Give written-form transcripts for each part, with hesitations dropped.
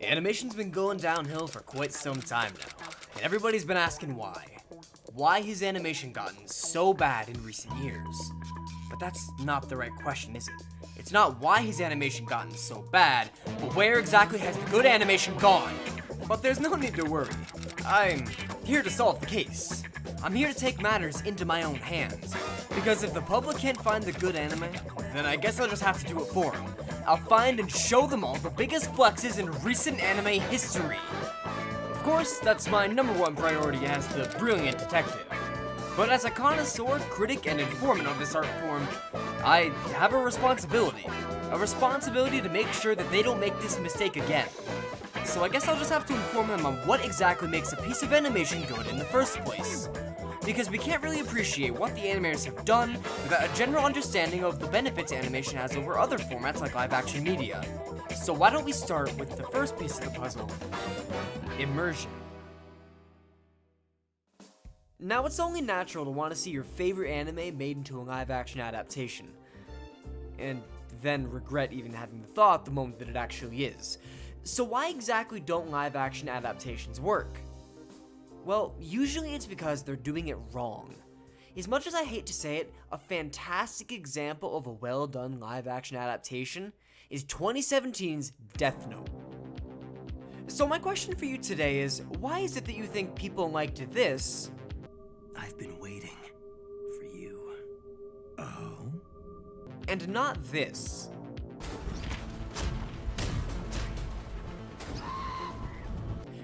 Animation's been going downhill for quite some time now, and everybody's been asking why. Why has animation gotten so bad in recent years? But that's not the right question, is it? It's not why has animation gotten so bad, but where exactly has the good animation gone? But there's no need to worry. I'm here to solve the case. I'm here to take matters into my own hands. Because if the public can't find the good anime, then I guess I'll just have to do it for them. I'll find and show them all the biggest flexes in recent anime history. Of course, that's my number one priority as the brilliant detective. But as a connoisseur, critic, and informant of this art form, I have a responsibility. A responsibility to make sure that they don't make this mistake again. So I guess I'll just have to inform them on what exactly makes a piece of animation good in the first place. Because we can't really appreciate what the animators have done without a general understanding of the benefits animation has over other formats like live-action media. So why don't we start with the first piece of the puzzle, immersion. Now it's only natural to want to see your favorite anime made into a live-action adaptation, and then regret even having the thought the moment that it actually is. So why exactly don't live-action adaptations work? Well, usually it's because they're doing it wrong. As much as I hate to say it, a fantastic example of a well-done live-action adaptation is 2017's Death Note. So my question for you today is, why is it that you think people liked this? I've been waiting for you. Oh? And not this?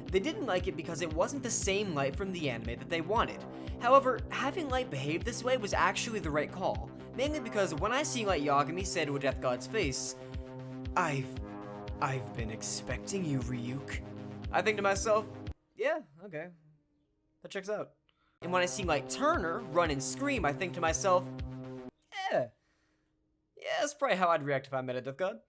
They didn't like it because it wasn't the same light from the anime that they wanted. However, having light behave this way was actually the right call, mainly because when I see Light Yagami say to a death god's face, I've been expecting you, Ryuk. I think to myself, yeah, okay, that checks out. And when I see Light Turner run and scream, I think to myself, yeah, that's probably how I'd react if I met a death god.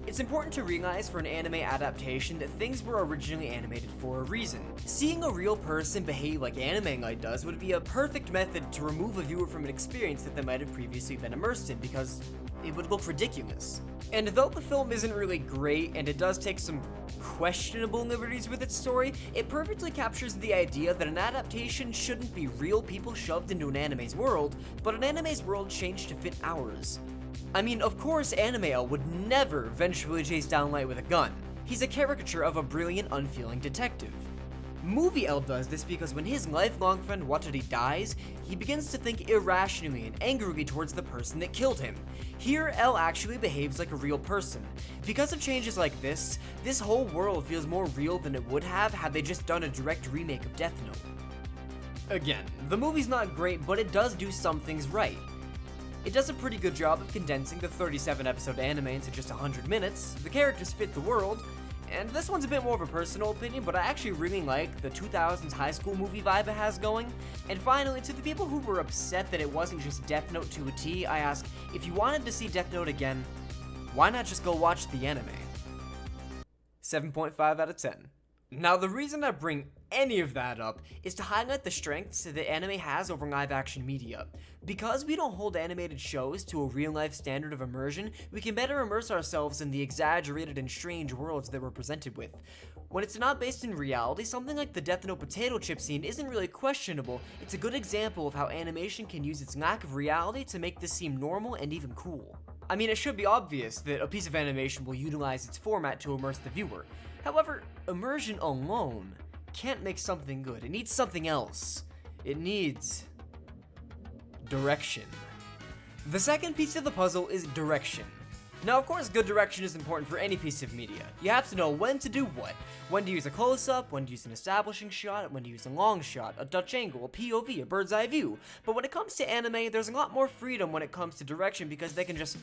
It's important to realize for an anime adaptation that things were originally animated for a reason. Seeing a real person behave like Anime Light does would be a perfect method to remove a viewer from an experience that they might have previously been immersed in because it would look ridiculous. And though the film isn't really great and it does take some questionable liberties with its story, it perfectly captures the idea that an adaptation shouldn't be real people shoved into an anime's world, but an anime's world changed to fit ours. I mean, of course Anime-L would never vengefully chase down Light with a gun. He's a caricature of a brilliant, unfeeling detective. Movie-L does this because when his lifelong friend Watari dies, he begins to think irrationally and angrily towards the person that killed him. Here, L actually behaves like a real person. Because of changes like this whole world feels more real than it would have had they just done a direct remake of Death Note. Again, the movie's not great, but it does do some things right. It does a pretty good job of condensing the 37-episode anime into just 100 minutes, the characters fit the world, and this one's a bit more of a personal opinion, but I actually really like the 2000s high school movie vibe it has going. And finally, to the people who were upset that it wasn't just Death Note to a T, I ask, if you wanted to see Death Note again, why not just go watch the anime? 7.5 out of 10. Now, the reason I bring any of that up is to highlight the strengths that anime has over live-action media. Because we don't hold animated shows to a real-life standard of immersion, we can better immerse ourselves in the exaggerated and strange worlds that we're presented with. When it's not based in reality, something like the Death Note potato chip scene isn't really questionable. It's a good example of how animation can use its lack of reality to make this seem normal and even cool. I mean, it should be obvious that a piece of animation will utilize its format to immerse the viewer. However, immersion alone can't make something good. It needs something else. It needs direction. The second piece of the puzzle is direction. Now, of course, good direction is important for any piece of media. You have to know when to do what. When to use a close-up, when to use an establishing shot, when to use a long shot, a Dutch angle, a POV, a bird's eye view. But when it comes to anime, there's a lot more freedom when it comes to direction because they can just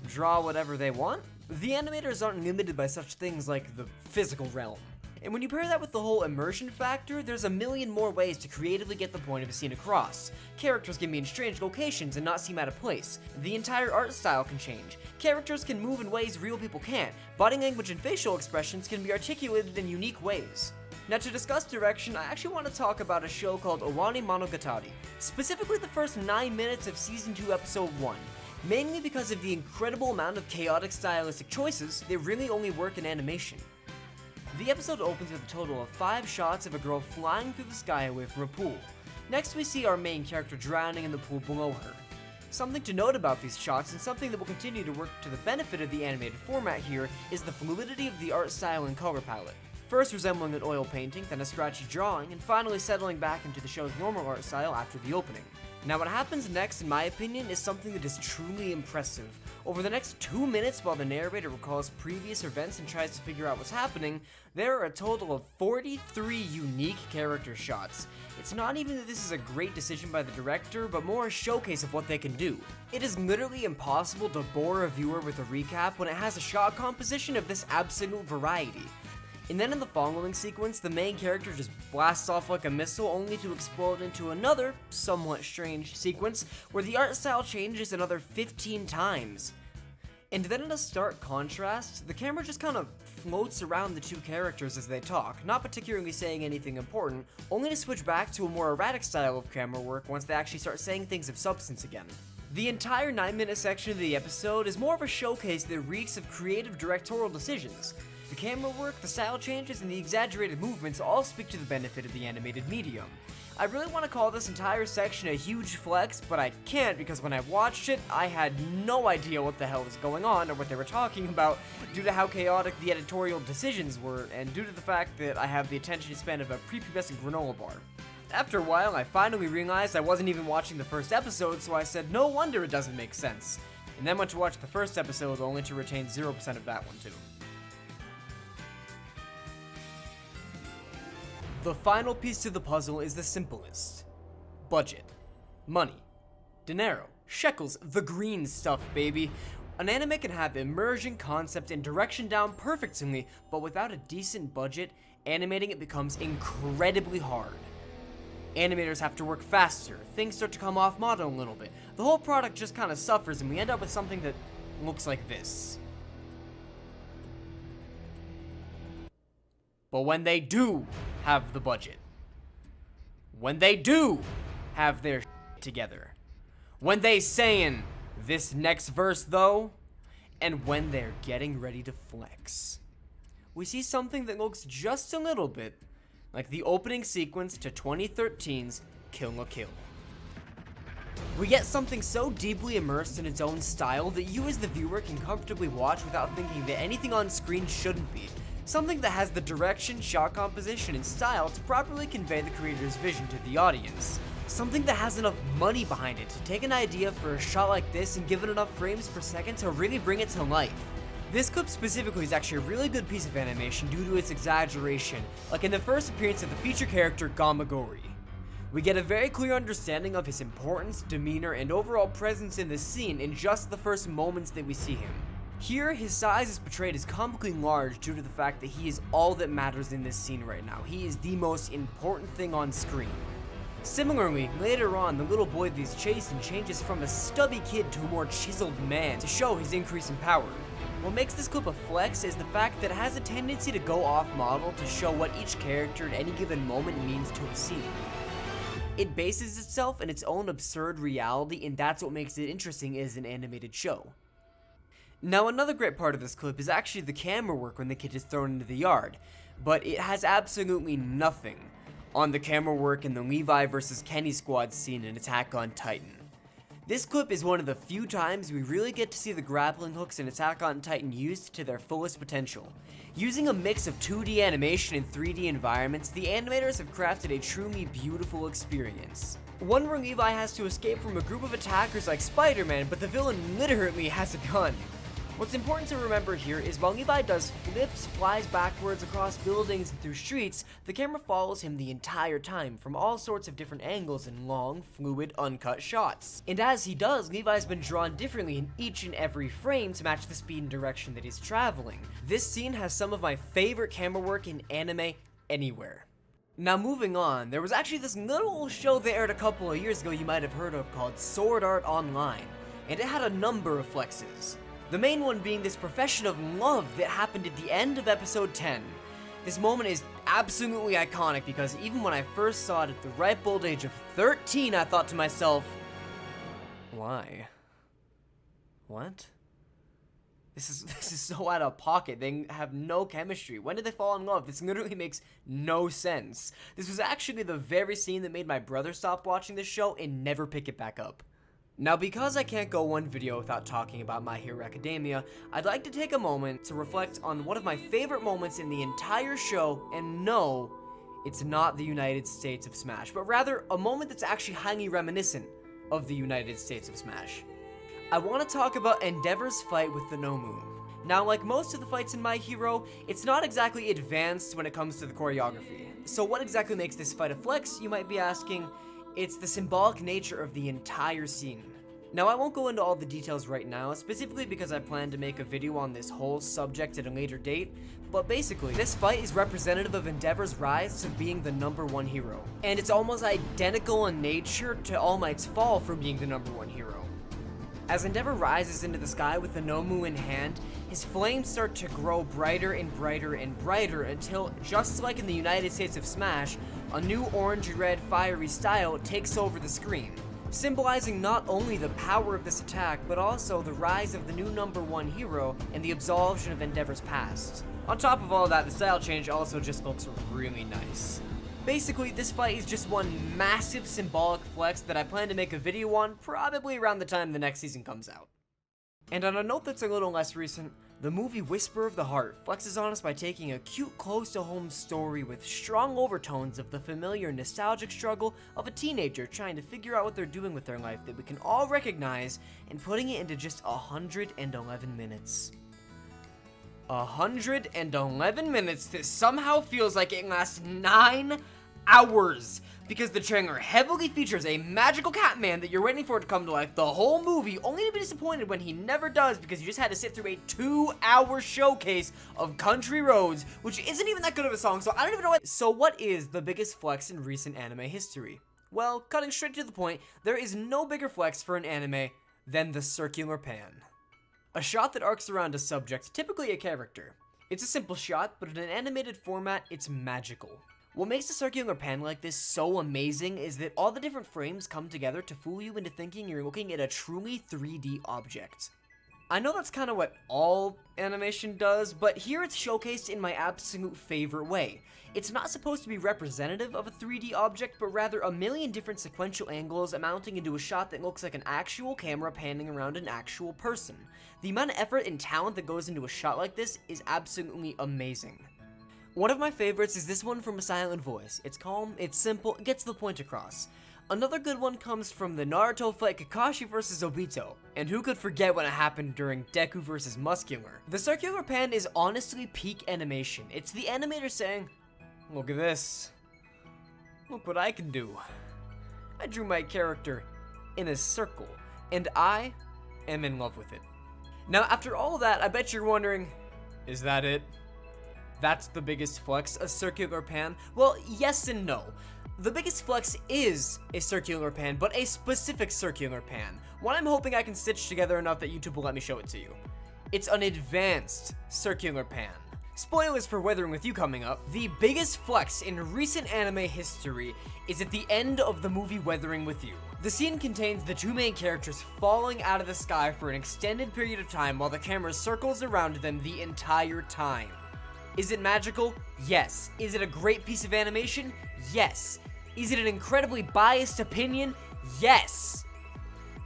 draw whatever they want. The animators aren't limited by such things like the physical realm. And when you pair that with the whole immersion factor, there's a million more ways to creatively get the point of a scene across. Characters can be in strange locations and not seem out of place. The entire art style can change. Characters can move in ways real people can't. Body language and facial expressions can be articulated in unique ways. Now, to discuss direction, I actually want to talk about a show called Owarimonogatari, specifically the first 9 minutes of Season 2, Episode 1. Mainly because of the incredible amount of chaotic stylistic choices that really only work in animation. The episode opens with a total of 5 shots of a girl flying through the sky away from a pool. Next we see our main character drowning in the pool below her. Something to note about these shots, and something that will continue to work to the benefit of the animated format here, is the fluidity of the art style and color palette. First resembling an oil painting, then a scratchy drawing, and finally settling back into the show's normal art style after the opening. Now what happens next, in my opinion, is something that is truly impressive. Over the next 2 minutes while the narrator recalls previous events and tries to figure out what's happening, there are a total of 43 unique character shots. It's not even that this is a great decision by the director, but more a showcase of what they can do. It is literally impossible to bore a viewer with a recap when it has a shot composition of this absolute variety. And then in the following sequence, the main character just blasts off like a missile only to explode into another, somewhat strange sequence where the art style changes another 15 times. And then in a stark contrast, the camera just kind of floats around the two characters as they talk, not particularly saying anything important, only to switch back to a more erratic style of camera work once they actually start saying things of substance again. The entire 9-minute section of the episode is more of a showcase that reeks of creative directorial decisions. The camera work, the style changes, and the exaggerated movements all speak to the benefit of the animated medium. I really want to call this entire section a huge flex, but I can't because when I watched it, I had no idea what the hell was going on or what they were talking about due to how chaotic the editorial decisions were, and due to the fact that I have the attention span of a prepubescent granola bar. After a while, I finally realized I wasn't even watching the first episode, so I said no wonder it doesn't make sense, and then went to watch the first episode only to retain 0% of that one too. The final piece to the puzzle is the simplest. Budget. Money. Dinero. Shekels. The green stuff, baby. An anime can have immersion, concept, and direction down perfectly, but without a decent budget, animating it becomes incredibly hard. Animators have to work faster, things start to come off model a little bit. The whole product just kind of suffers, and we end up with something that looks like this. But when they do have the budget, when they do have their shit together, when they saying this next verse though, and when they're getting ready to flex, we see something that looks just a little bit like the opening sequence to 2013's Kill la Kill. We get something so deeply immersed in its own style that you as the viewer can comfortably watch without thinking that anything on screen shouldn't be. Something that has the direction, shot composition, and style to properly convey the creator's vision to the audience. Something that has enough money behind it to take an idea for a shot like this and give it enough frames per second to really bring it to life. This clip specifically is actually a really good piece of animation due to its exaggeration, like in the first appearance of the feature character Gamagori. We get a very clear understanding of his importance, demeanor, and overall presence in the scene in just the first moments that we see him. Here, his size is portrayed as comically large due to the fact that he is all that matters in this scene right now. He is the most important thing on screen. Similarly, later on, the little boy that he's chasing changes from a stubby kid to a more chiseled man to show his increase in power. What makes this clip a flex is the fact that it has a tendency to go off model to show what each character at any given moment means to a scene. It bases itself in its own absurd reality, and that's what makes it interesting as an animated show. Now, another great part of this clip is actually the camera work when the kid is thrown into the yard, but it has absolutely nothing on the camera work in the Levi vs. Kenny squad scene in Attack on Titan. This clip is one of the few times we really get to see the grappling hooks in Attack on Titan used to their fullest potential. Using a mix of 2D animation and 3D environments, the animators have crafted a truly beautiful experience. One where Levi has to escape from a group of attackers like Spider-Man, but the villain literally has a gun. What's important to remember here is while Levi does flips, flies backwards across buildings and through streets, the camera follows him the entire time from all sorts of different angles in long, fluid, uncut shots. And as he does, Levi's been drawn differently in each and every frame to match the speed and direction that he's traveling. This scene has some of my favorite camera work in anime anywhere. Now moving on, there was actually this little show that aired a couple of years ago you might have heard of called Sword Art Online, and it had a number of flexes. The main one being this profession of love that happened at the end of episode 10. This moment is absolutely iconic because even when I first saw it at the ripe old age of 13, I thought to myself, why? What? This is so out of pocket. They have no chemistry. When did they fall in love? This literally makes no sense. This was actually the very scene that made my brother stop watching this show and never pick it back up. Now, because I can't go one video without talking about My Hero Academia, I'd like to take a moment to reflect on one of my favorite moments in the entire show, and no, it's not the United States of Smash, but rather a moment that's actually highly reminiscent of the United States of Smash. I want to talk about Endeavor's fight with the Nomu. Now, like most of the fights in My Hero, it's not exactly advanced when it comes to the choreography. So what exactly makes this fight a flex, you might be asking? It's the symbolic nature of the entire scene. Now, I won't go into all the details right now, specifically because I plan to make a video on this whole subject at a later date, but basically, this fight is representative of Endeavor's rise to being the #1 hero, and it's almost identical in nature to All Might's fall from being the #1 hero. As Endeavor rises into the sky with the Nomu in hand, his flames start to grow brighter and brighter and brighter until, just like in the United States of Smash, a new orange-red fiery style takes over the screen, symbolizing not only the power of this attack, but also the rise of the new #1 hero and the absolution of Endeavor's past. On top of all that, the style change also just looks really nice. Basically, this fight is just one massive symbolic flex that I plan to make a video on probably around the time the next season comes out. And on a note that's a little less recent, the movie Whisper of the Heart flexes on us by taking a cute, close-to-home story with strong overtones of the familiar nostalgic struggle of a teenager trying to figure out what they're doing with their life that we can all recognize, and putting it into just 111 minutes. 111 minutes that somehow feels like it lasts 9 hours, because the trailer heavily features a magical Catman that you're waiting for to come to life the whole movie, only to be disappointed when he never does because you just had to sit through a 2-hour showcase of Country Roads, which isn't even that good of a song, so I don't even know what. So what is the biggest flex in recent anime history? Well, cutting straight to the point, there is no bigger flex for an anime than the circular pan. A shot that arcs around a subject, typically a character. It's a simple shot, but in an animated format, it's magical. What makes a circular pan like this so amazing is that all the different frames come together to fool you into thinking you're looking at a truly 3D object. I know that's kind of what all animation does, but here it's showcased in my absolute favorite way. It's not supposed to be representative of a 3D object, but rather a million different sequential angles amounting into a shot that looks like an actual camera panning around an actual person. The amount of effort and talent that goes into a shot like this is absolutely amazing. One of my favorites is this one from A Silent Voice. It's calm, it's simple, it gets the point across. Another good one comes from the Naruto fight Kakashi vs Obito, and who could forget what happened during Deku vs Muscular. The circular pan is honestly peak animation. It's the animator saying, "Look at this. Look what I can do. I drew my character in a circle, and I am in love with it." Now, after all that, I bet you're wondering, is that it? That's the biggest flex, a circular pan? Well, yes and no. The biggest flex is a circular pan, but a specific circular pan. One I'm hoping I can stitch together enough that YouTube will let me show it to you. It's an advanced circular pan. Spoilers for Weathering With You coming up. The biggest flex in recent anime history is at the end of the movie Weathering With You. The scene contains the two main characters falling out of the sky for an extended period of time while the camera circles around them the entire time. Is it magical? Yes. Is it a great piece of animation? Yes. Is it an incredibly biased opinion? Yes.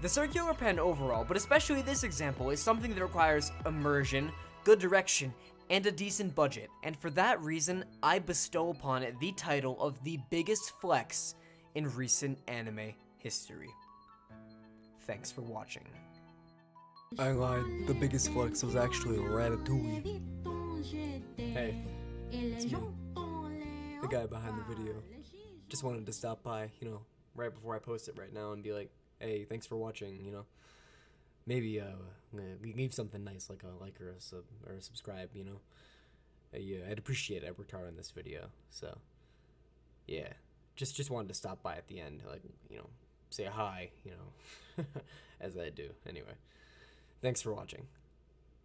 The circular pen overall, but especially this example, is something that requires immersion, good direction, and a decent budget, and for that reason, I bestow upon it the title of the biggest flex in recent anime history. Thanks for watching. I lied, the biggest flex was actually Ratatouille. Hey, it's me, the guy behind the video. Just wanted to stop by, right before I post it right now and be like, hey, thanks for watching, Maybe leave something nice like a like or a subscribe, Yeah, I'd appreciate it. I worked hard on this video, so yeah. Just wanted to stop by at the end, say hi, as I do. Anyway, thanks for watching.